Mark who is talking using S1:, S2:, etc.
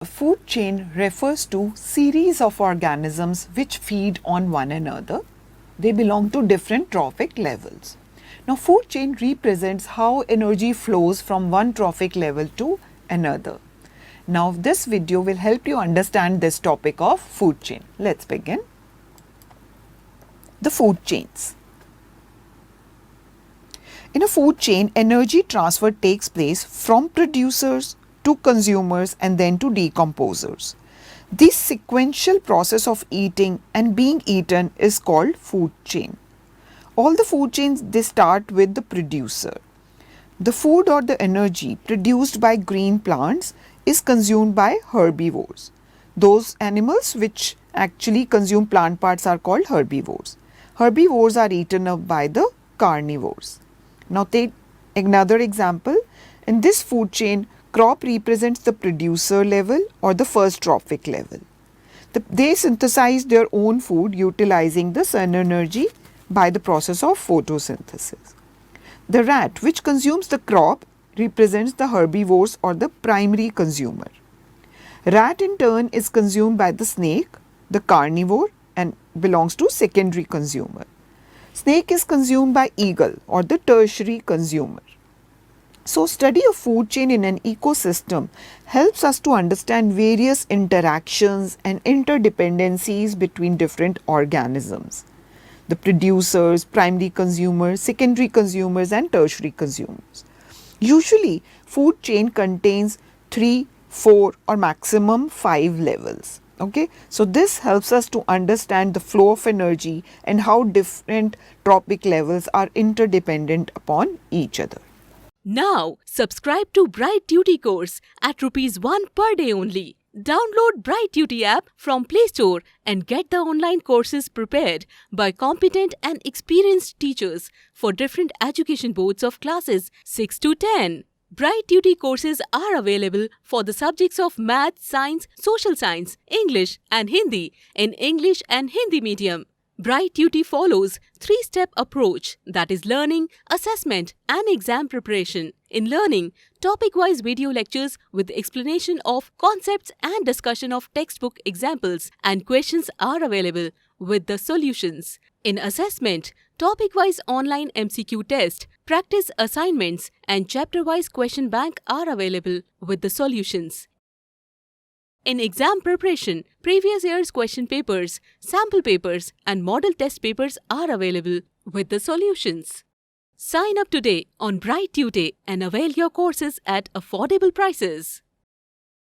S1: A food chain refers to series of organisms which feed on one another. They belong to different trophic levels. Now, food chain represents how energy flows from one trophic level to another. Now, this video will help you understand this topic of food chain. Let's begin. The food chains. In a food chain, energy transfer takes place from producers to consumers and then to decomposers. This sequential process of eating and being eaten is called food chain. All the food chains, they start with the producer. The food or the energy produced by green plants is consumed by herbivores. Those animals which actually consume plant parts are called herbivores. Herbivores are eaten up by the carnivores. Now take another example. In this food chain, crop represents the producer level or the first trophic level. They synthesize their own food utilizing the sun energy by the process of photosynthesis. The rat, which consumes the crop, represents the herbivores or the primary consumer. Rat in turn is consumed by the snake, the carnivore, and belongs to secondary consumer. Snake is consumed by eagle or the tertiary consumer. So, study of food chain in an ecosystem helps us to understand various interactions and interdependencies between different organisms. The producers, primary consumers, secondary consumers and tertiary consumers. Usually, food chain contains 3, 4 or maximum 5 levels. Okay, so this helps us to understand the flow of energy and how different trophic levels are interdependent upon each other.
S2: Now, subscribe to Bright Tutee course at ₹1 per day only. Download Bright Tutee app from Play Store and get the online courses prepared by competent and experienced teachers for different education boards of classes 6 to 10. Bright Tutee courses are available for the subjects of Math, Science, Social Science, English and Hindi in English and Hindi medium. Bright Tutee follows 3-step approach, that is learning, assessment and exam preparation. In learning, topic-wise video lectures with explanation of concepts and discussion of textbook examples and questions are available with the solutions. In assessment, topic-wise online MCQ test, practice assignments and chapter-wise question bank are available with the solutions. In exam preparation, previous year's question papers, sample papers and model test papers are available with the solutions. Sign up today on Bright Tutee and avail your courses at affordable prices.